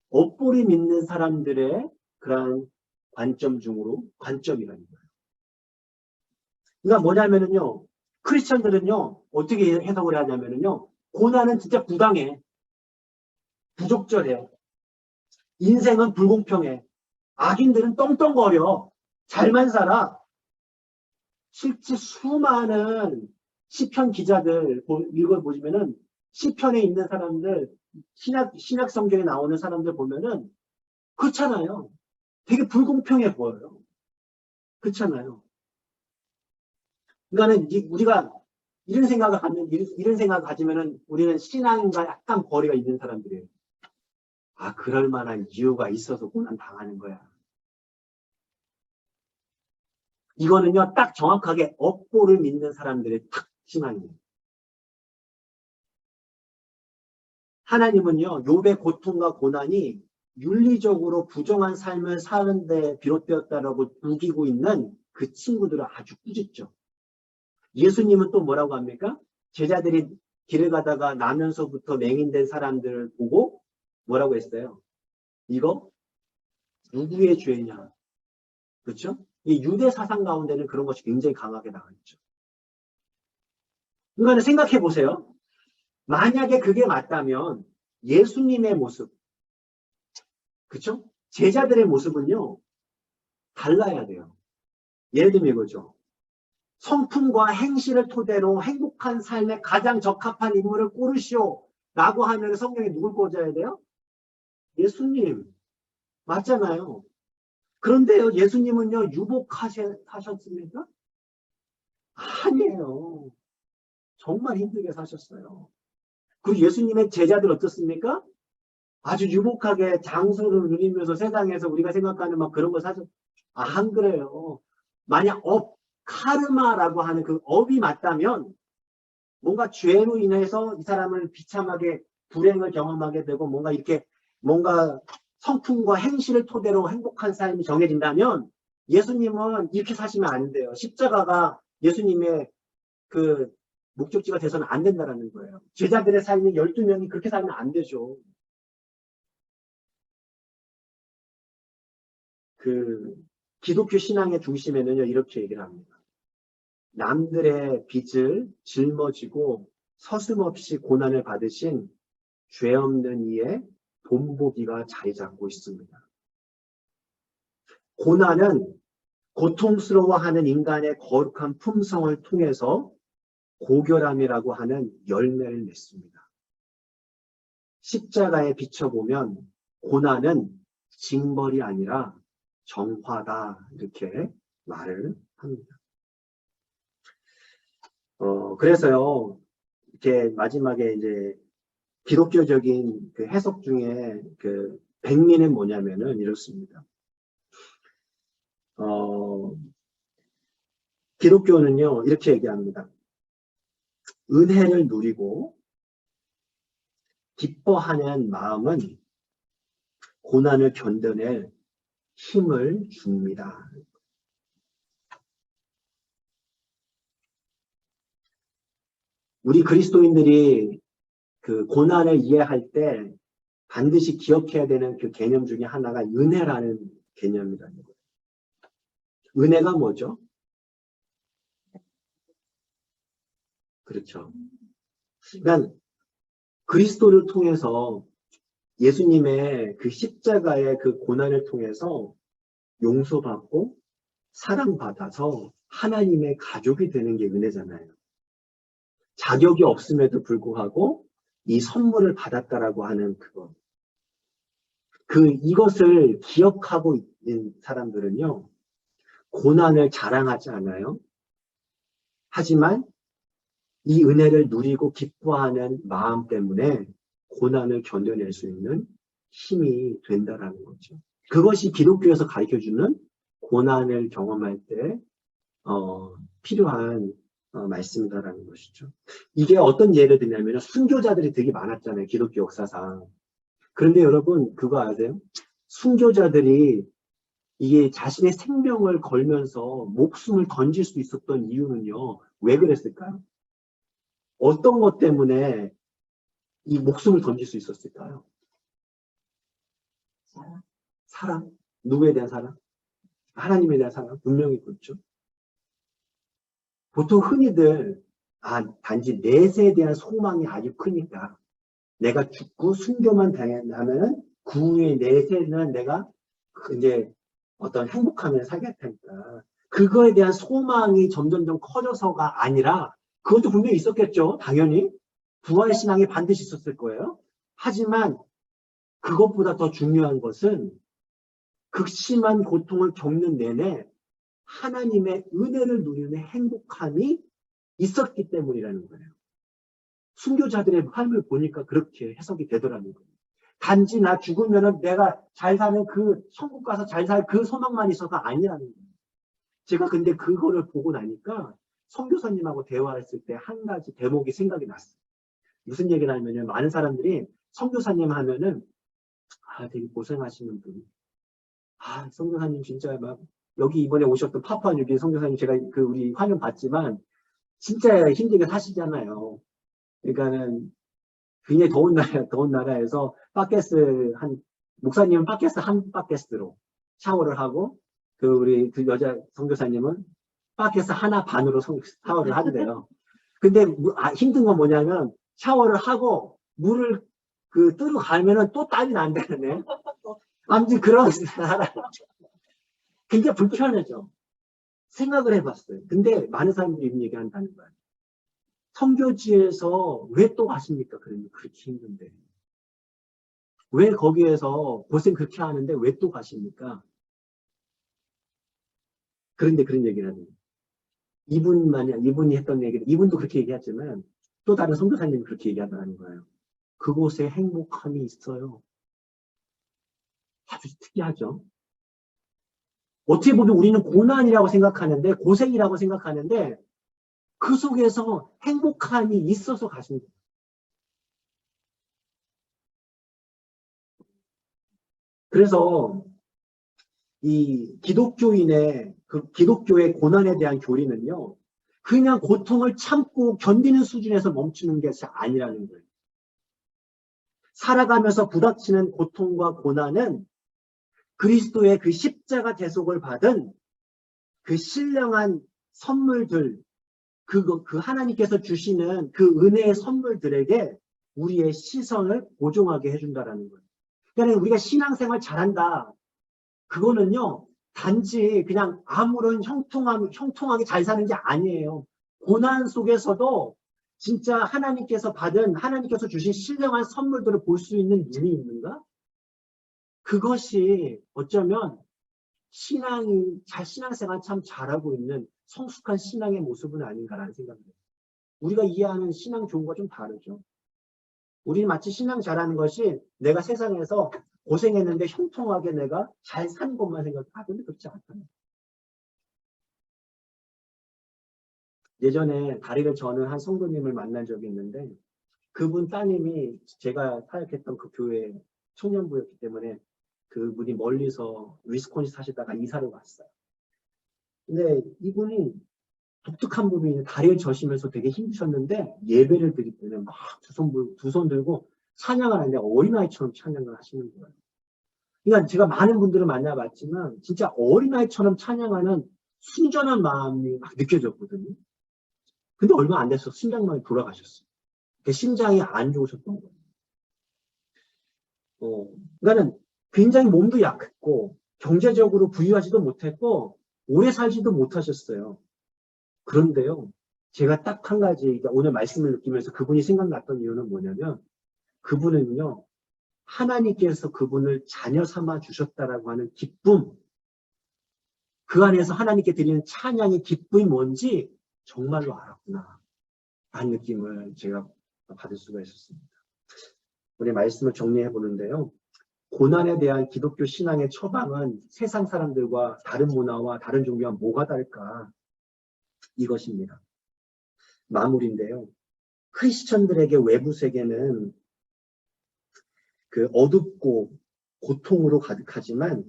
업보를 믿는 사람들의 그러한 관점이라는 거예요. 그러니까 뭐냐면은요, 크리스천들은요, 어떻게 해석을 하냐면은요, 고난은 진짜 부당해. 부적절해. 인생은 불공평해. 악인들은 떵떵거려. 잘만 살아. 실제 수많은 시편 기자들 읽어보시면은 시편에 있는 사람들, 신약 성경에 나오는 사람들 보면은 그렇잖아요. 되게 불공평해 보여요. 그렇잖아요. 그러니까는 우리가 이런 생각을 가지면은 우리는 신앙과 약간 거리가 있는 사람들이에요. 아, 그럴 만한 이유가 있어서 고난 당하는 거야. 이거는요, 딱 정확하게 업보를 믿는 사람들의 신앙이에요. 하나님은요, 욥의 고통과 고난이 윤리적으로 부정한 삶을 사는 데 비롯되었다라고 우기고 있는 그 친구들을 아주 꾸짖죠. 예수님은 또 뭐라고 합니까? 제자들이 길을 가다가 나면서부터 맹인된 사람들을 보고 뭐라고 했어요? 이거 누구의 죄냐? 그렇죠? 이 유대 사상 가운데는 그런 것이 굉장히 강하게 나와있죠. 그러니까 생각해 보세요. 만약에 그게 맞다면 예수님의 모습, 그렇죠? 제자들의 모습은요, 달라야 돼요. 예를 들면 이거죠. 성품과 행실을 토대로 행복한 삶에 가장 적합한 인물을 고르시오 라고 하면 성경에 누굴 꽂아야 돼요? 예수님. 맞잖아요. 그런데요, 예수님은요, 유복하셨습니까? 아니에요. 정말 힘들게 사셨어요. 그리고 예수님의 제자들 어떻습니까? 아주 유복하게 장수를 누리면서 세상에서 우리가 생각하는 막 그런 걸 안 그래요. 만약 카르마라고 하는 그 업이 맞다면 뭔가 죄로 인해서 이 사람을 비참하게 불행을 경험하게 되고 뭔가 성품과 행실을 토대로 행복한 삶이 정해진다면 예수님은 이렇게 사시면 안 돼요. 십자가가 예수님의 그 목적지가 돼서는 안 된다는 거예요. 제자들의 삶이 12명이 그렇게 살면 안 되죠. 기독교 신앙의 중심에는요, 이렇게 얘기를 합니다. 남들의 빚을 짊어지고 서슴없이 고난을 받으신 죄 없는 이의 본보기가 자리 잡고 있습니다. 고난은 고통스러워하는 인간의 거룩한 품성을 통해서 고결함이라고 하는 열매를 맺습니다. 십자가에 비춰보면 고난은 징벌이 아니라 정화다 이렇게 말을 합니다. 그래서요 이렇게 마지막에 이제 기독교적인 그 해석 중에 그 백미는 뭐냐면은 이렇습니다. 기독교는요 이렇게 얘기합니다. 은혜를 누리고 기뻐하는 마음은 고난을 견뎌낼 힘을 줍니다. 우리 그리스도인들이 그 고난을 이해할 때 반드시 기억해야 되는 그 개념 중에 하나가 은혜라는 개념이라는 거예요. 은혜가 뭐죠? 그렇죠. 그러니까 그리스도를 통해서 예수님의 그 십자가의 그 고난을 통해서 용서받고 사랑받아서 하나님의 가족이 되는 게 은혜잖아요. 자격이 없음에도 불구하고 이 선물을 받았다라고 하는 그거. 이것을 기억하고 있는 사람들은요, 고난을 자랑하지 않아요. 하지만 이 은혜를 누리고 기뻐하는 마음 때문에 고난을 견뎌낼 수 있는 힘이 된다라는 거죠. 그것이 기독교에서 가르쳐주는 고난을 경험할 때 필요한 말씀이다라는 것이죠. 이게 어떤 예를 들냐면 순교자들이 되게 많았잖아요. 기독교 역사상. 그런데 여러분 그거 아세요? 순교자들이 이게 자신의 생명을 걸면서 목숨을 던질 수 있었던 이유는요. 왜 그랬을까요? 어떤 것 때문에 이 목숨을 던질 수 있었을까요? 사랑. 누구에 대한 사랑? 하나님에 대한 사랑. 분명히 그렇죠. 보통 흔히들 단지 내세에 대한 소망이 아주 크니까 내가 죽고 순교만 당한다면 그 후에 내세는 내가 이제 어떤 행복함을 살겠다니까 그거에 대한 소망이 점점점 커져서가 아니라 그것도 분명히 있었겠죠. 당연히 부활신앙이 반드시 있었을 거예요. 하지만 그것보다 더 중요한 것은 극심한 고통을 겪는 내내 하나님의 은혜를 누리는 행복함이 있었기 때문이라는 거예요. 순교자들의 삶을 보니까 그렇게 해석이 되더라는 거예요. 단지 나 죽으면 내가 잘 사는 그 천국 가서 잘 살 그 소망만 있어서가 아니라는 거예요. 제가 근데 그거를 보고 나니까 선교사님하고 대화했을 때 한 가지 대목이 생각이 났어요. 무슨 얘기를 하냐면 많은 사람들이 선교사님 하면은 되게 고생하시는 분. 선교사님 진짜 막 여기 이번에 오셨던 파푸아뉴기니 선교사님 제가 우리 화면 봤지만 진짜 힘들게 사시잖아요. 그러니까는 굉장히 더운 나라에서 목사님은 팟캐스트 한 팟캐스트로 샤워를 하고 우리 여자 선교사님은 팟캐스트 하나 반으로 샤워를 한대요. 근데 힘든 건 뭐냐면 샤워를 하고 물을 뜨러 가면은 또 땀이 난다네. 아무튼 그런 나라. 굉장히 불편하죠. 생각을 해봤어요. 근데 많은 사람들이 이런 얘기한다는 거예요. 선교지에서 왜 또 가십니까? 그러면 그렇게 힘든데. 왜 거기에서 고생 그렇게 하는데 왜 또 가십니까? 그런데 그런 얘기를 하는 거예요. 이분이 했던 얘기를, 이분도 그렇게 얘기했지만 또 다른 선교사님이 그렇게 얘기하더라는 거예요. 그곳에 행복함이 있어요. 아주 특이하죠. 어떻게 보면 우리는 고난이라고 생각하는데, 고생이라고 생각하는데, 그 속에서 행복함이 있어서 가신 거예요. 그래서 이 기독교의 고난에 대한 교리는요, 그냥 고통을 참고 견디는 수준에서 멈추는 것이 아니라는 거예요. 살아가면서 부닥치는 고통과 고난은 그리스도의 그 십자가 대속을 받은 그 신령한 선물들, 그 하나님께서 주시는 그 은혜의 선물들에게 우리의 시선을 고정하게 해준다라는 거예요. 그러니까 우리가 신앙생활 잘한다. 그거는요, 단지 그냥 아무런 형통하게 잘 사는 게 아니에요. 고난 속에서도 진짜 하나님께서 주신 신령한 선물들을 볼 수 있는 눈이 있는가? 그것이 어쩌면 신앙생활 참 잘하고 있는 성숙한 신앙의 모습은 아닌가라는 생각이 들어요. 우리가 이해하는 신앙 교훈과 좀 다르죠. 우리는 마치 신앙 잘하는 것이 내가 세상에서 고생했는데 형통하게 내가 잘 산 것만 근데 그렇지 않잖아요. 예전에 다리를 저는 한 성도님을 만난 적이 있는데 그분 따님이 제가 사역했던 그 교회 청년부였기 때문에 그분이 멀리서 위스콘신 사시다가 이사를 왔어요. 근데 이분이 독특한 부분이 다리를 저시면서 되게 힘드셨는데 예배를 드릴 때는 막 두 손 들고 찬양을 하는데 어린아이처럼 찬양을 하시는 거예요. 그러니까 제가 많은 분들을 만나봤지만 진짜 어린아이처럼 찬양하는 순전한 마음이 막 느껴졌거든요. 근데 얼마 안 돼서 심장마비 돌아가셨어요. 심장이 안 좋으셨던 거예요. 그러니까는 굉장히 몸도 약했고 경제적으로 부유하지도 못했고 오래 살지도 못하셨어요. 그런데요, 제가 딱 한 가지 그러니까 오늘 말씀을 느끼면서 그분이 생각났던 이유는 뭐냐면 그분은요, 하나님께서 그분을 자녀 삼아 주셨다라고 하는 기쁨, 그 안에서 하나님께 드리는 찬양의 기쁨이 뭔지 정말로 알았구나 라는 느낌을 제가 받을 수가 있었습니다. 우리 말씀을 정리해 보는데요. 고난에 대한 기독교 신앙의 처방은 세상 사람들과 다른 문화와 다른 종교와 뭐가 다를까? 이것입니다. 마무리인데요. 크리스천들에게 외부 세계는 그 어둡고 고통으로 가득하지만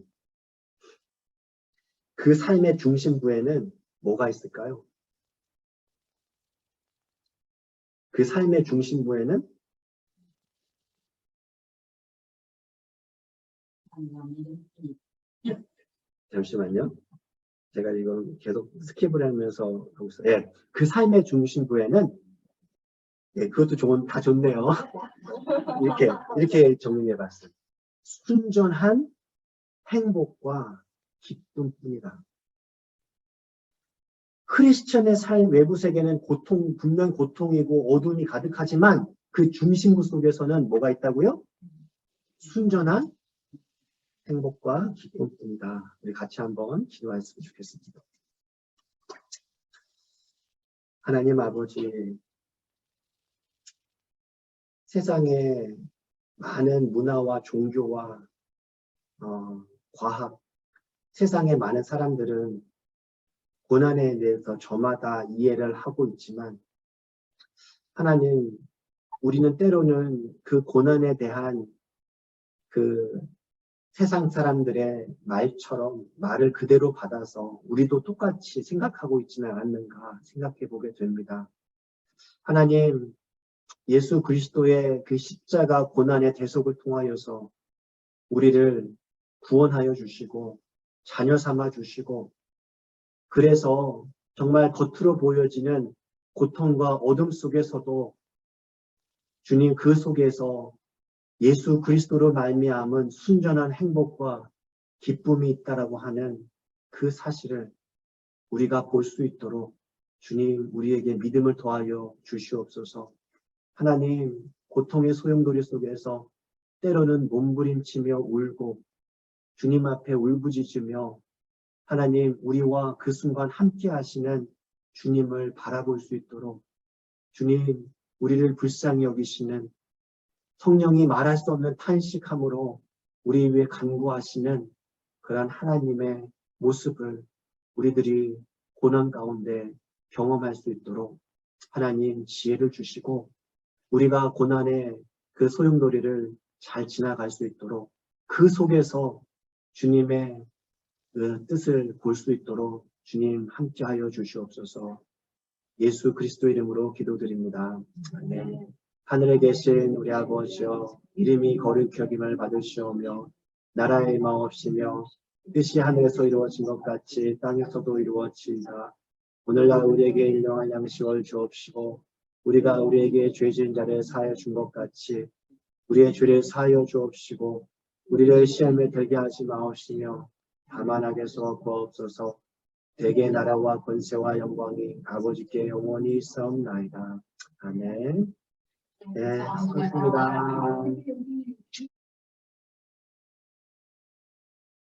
그 삶의 중심부에는 뭐가 있을까요? 그 삶의 중심부에는 잠시만요. 제가 이건 계속 스킵을 하면서 하고 있어요. 예, 그 삶의 중심부에는 예, 그것도 다 좋네요. 이렇게 정리해봤어요. 순전한 행복과 기쁨뿐이다. 크리스천의 삶 외부 세계는 분명 고통이고 어둠이 가득하지만 그 중심부 속에서는 뭐가 있다고요? 순전한 행복과 기쁨뿐이다. 우리 같이 한번 기도했으면 좋겠습니다. 하나님 아버지, 세상에 많은 문화와 종교와 과학, 세상의 많은 사람들은 고난에 대해서 저마다 이해를 하고 있지만 하나님, 우리는 때로는 그 고난에 대한 그 세상 사람들의 말을 그대로 받아서 우리도 똑같이 생각하고 있지는 않는가 생각해 보게 됩니다. 하나님, 예수 그리스도의 그 십자가 고난의 대속을 통하여서 우리를 구원하여 주시고 자녀 삼아 주시고 그래서 정말 겉으로 보여지는 고통과 어둠 속에서도 주님 그 속에서 예수 그리스도로 말미암은 순전한 행복과 기쁨이 있다라고 하는 그 사실을 우리가 볼 수 있도록 주님 우리에게 믿음을 더하여 주시옵소서. 하나님, 고통의 소용돌이 속에서 때로는 몸부림치며 울고 주님 앞에 울부짖으며 하나님 우리와 그 순간 함께 하시는 주님을 바라볼 수 있도록 주님 우리를 불쌍히 여기시는 성령이 말할 수 없는 탄식함으로 우리 위해 간구하시는 그러한 하나님의 모습을 우리들이 고난 가운데 경험할 수 있도록 하나님 지혜를 주시고 우리가 고난의 그 소용돌이를 잘 지나갈 수 있도록 그 속에서 주님의 그 뜻을 볼 수 있도록 주님 함께하여 주시옵소서. 예수 그리스도 이름으로 기도드립니다. 아멘. 하늘에 계신 우리 아버지여 이름이 거룩히 여김을 받으시오며 나라의 마옵시며 뜻이 하늘에서 이루어진 것 같이 땅에서도 이루어지이다. 오늘날 우리에게 일용할 양식을 주옵시고 우리가 우리에게 죄 지은 자를 사하여 준 것 같이 우리의 죄를 사하여 주옵시고 우리를 시험에 들게 하지 마옵시며 다만 악에서 구하옵소서. 대개 나라와 권세와 영광이 아버지께 영원히 있사옵나이다. 아멘. 네, 수고하셨습니다.